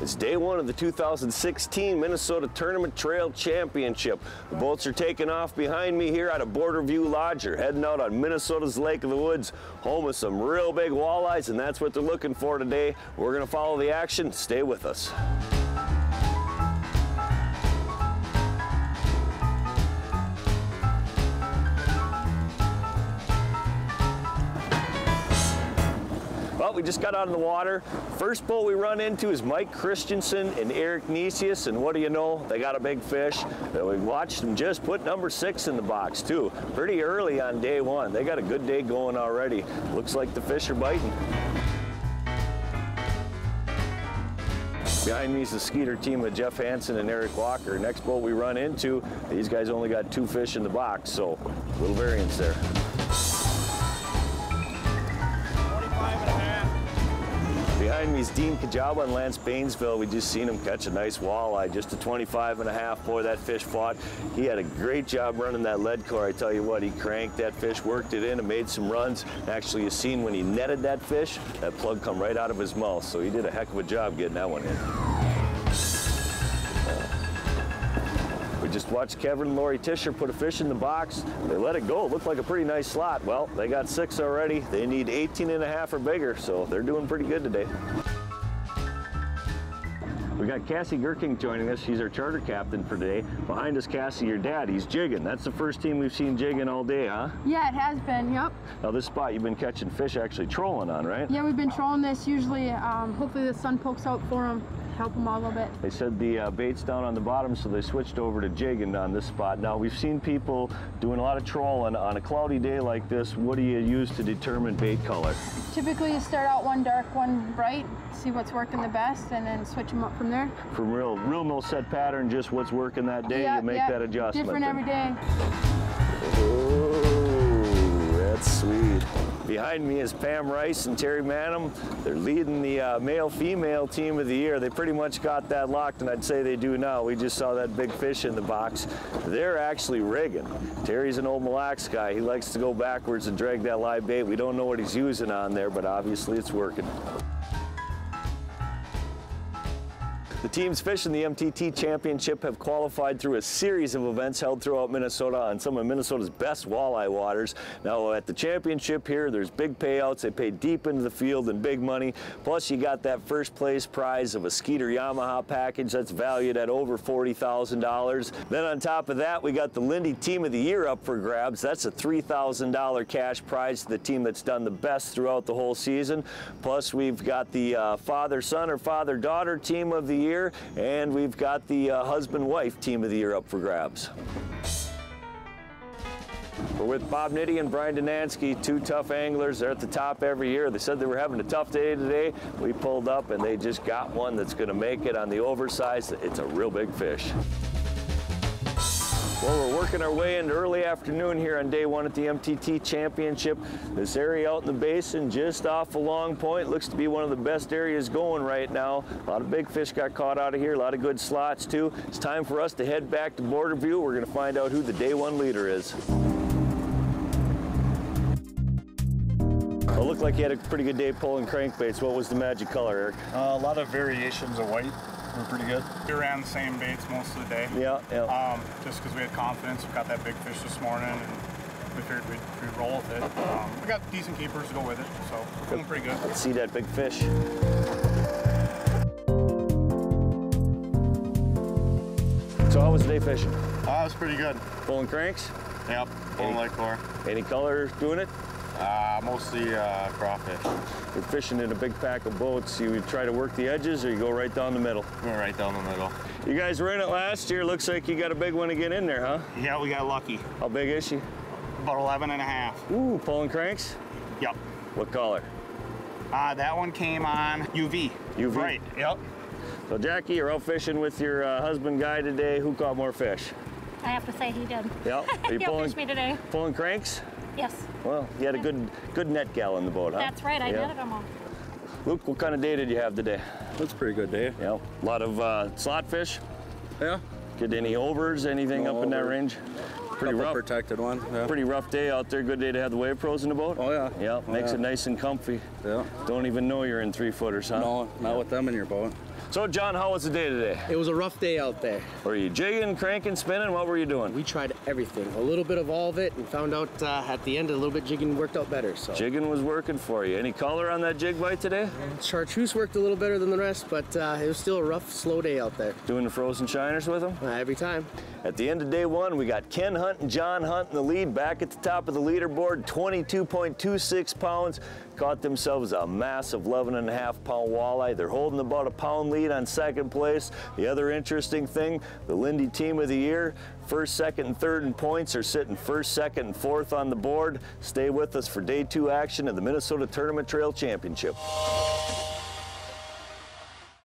It's day one of the 2016 Minnesota Tournament Trail Championship. The boats are taking off behind me here out of BorderView Lodge. They're heading out on Minnesota's Lake of the Woods, home of some real big walleyes, and that's what they're looking for today. We're going to follow the action. Stay with us. Well, we just got out of the water. First boat we run into is Mike Christensen and Eric Nicias, and what do you know? They got a big fish. We watched them just put number 6 in the box too. Pretty early on day one. They got a good day going already. Looks like the fish are biting. Behind me is the Skeeter team of Jeff Hansen and Eric Walker. Next boat we run into, these guys only got 2 fish in the box, so a little variance there. Behind me is Dean Kajaba and Lance Bainesville. We just seen him catch a nice walleye, just a 25.5. Boy, that fish fought. He had a great job running that lead core. I tell you what, he cranked that fish, worked it in, and made some runs. Actually, you seen when he netted that fish, that plug come right out of his mouth. So he did a heck of a job getting that one in. We just watched Kevin and Lori Tischer put a fish in the box. They let it go. It looked like a pretty nice slot. Well, they got 6 already. They need 18.5 or bigger, so they're doing pretty good today. We got Cassie Gerking joining us. She's our charter captain for today. Behind us, Cassie, your dad, he's jigging. That's the first team we've seen jigging all day, huh? Yeah, it has been, yep. Now this spot you've been catching fish, actually trolling on, right? Yeah, we've been trolling this usually. Hopefully the sun pokes out for them. Help them out a little bit. They said the bait's down on the bottom, so they switched over to jigging on this spot. Now, we've seen people doing a lot of trolling on a cloudy day like this. What do you use to determine bait color? Typically, you start out one dark, one bright, see what's working the best, and then switch them up from there. From real no set pattern, just what's working that day, you make that adjustment. Different every day. Oh, that's sweet. Behind me is Pam Rice and Terry Manham. They're leading the male-female team of the year. They pretty much got that locked, and I'd say they do now. We just saw that big fish in the box. They're actually rigging. Terry's an old Mille Lacs guy. He likes to go backwards and drag that live bait. We don't know what he's using on there, but obviously it's working. The teams fishing the MTT Championship have qualified through a series of events held throughout Minnesota on some of Minnesota's best walleye waters. Now at the championship here, there's big payouts. They pay deep into the field and big money. Plus you got that first place prize of a Skeeter Yamaha package that's valued at over $40,000. Then on top of that, we got the Lindy Team of the Year up for grabs. That's a $3,000 cash prize to the team that's done the best throughout the whole season. Plus we've got the father-son or father-daughter team of the year, and we've got the husband-wife team of the year up for grabs. We're with Bob Nitty and Brian Donansky, 2 tough anglers. They're at the top every year. They said they were having a tough day today. We pulled up and they just got one that's going to make it on the oversized. It's a real big fish. Well, we're working our way into early afternoon here on day one at the MTT Championship. This area out in the basin, just off a Long Point, looks to be one of the best areas going right now. A lot of big fish got caught out of here, a lot of good slots too. It's time for us to head back to BorderView. We're going to find out who the day one leader is. Well, it looked like you had a pretty good day pulling crankbaits. What was the magic color, Eric? A lot of variations of white. We're pretty good. We ran the same baits most of the day. Yeah. Just because we had confidence. We got that big fish this morning, and we figured we'd roll with it. We got decent keepers to go with it, so we're feeling pretty good. Let's see that big fish. So how was the day fishing? It was pretty good. Pulling cranks? Yep, pulling light core. Any color doing it? Mostly crawfish. You're fishing in a big pack of boats. You try to work the edges or you go right down the middle? We're right down the middle. You guys were in it last year. Looks like you got a big one to get in there, huh? Yeah, we got lucky. How big is she? About 11.5. Ooh, pulling cranks? Yep. What color? That one came on UV. UV? Right, yep. So Jackie, you're out fishing with your husband Guy today. Who caught more fish? I have to say he did. Yep. Are you He outfished me today. Pulling cranks? Yes. Well, you had a good net gal in the boat, huh? That's right, I netted them all. Luke, what kind of day did you have today? That's a pretty good day. Yeah. A lot of slot fish? Yeah. Get any overs, anything up in that range? Pretty rough. Protected one. Yeah. Pretty rough day out there. Good day to have the wave pros in the boat? Oh yeah. Yeah, makes it nice and comfy. Yeah. Don't even know you're in 3-footers, huh? No, not with them in your boat. So John, how was the day today? It was a rough day out there. Were you jigging, cranking, spinning? What were you doing? We tried everything, a little bit of all of it, and found out at the end a little bit jigging worked out better. So Jigging was working for you. Any color on that jig bite today? chartreuse worked a little better than the rest, but it was still a rough, slow day out there. Doing the frozen shiners with them? Every time. At the end of day one, we got Ken Hunt and John Hunt in the lead, back at the top of the leaderboard, 22.26 pounds. Caught themselves a massive 11.5-pound walleye. They're holding about a pound lead on second place. The other interesting thing, the Lindy Team of the Year, first, second, and third in points are sitting first, second, and fourth on the board. Stay with us for day 2 action of the Minnesota Tournament Trail Championship.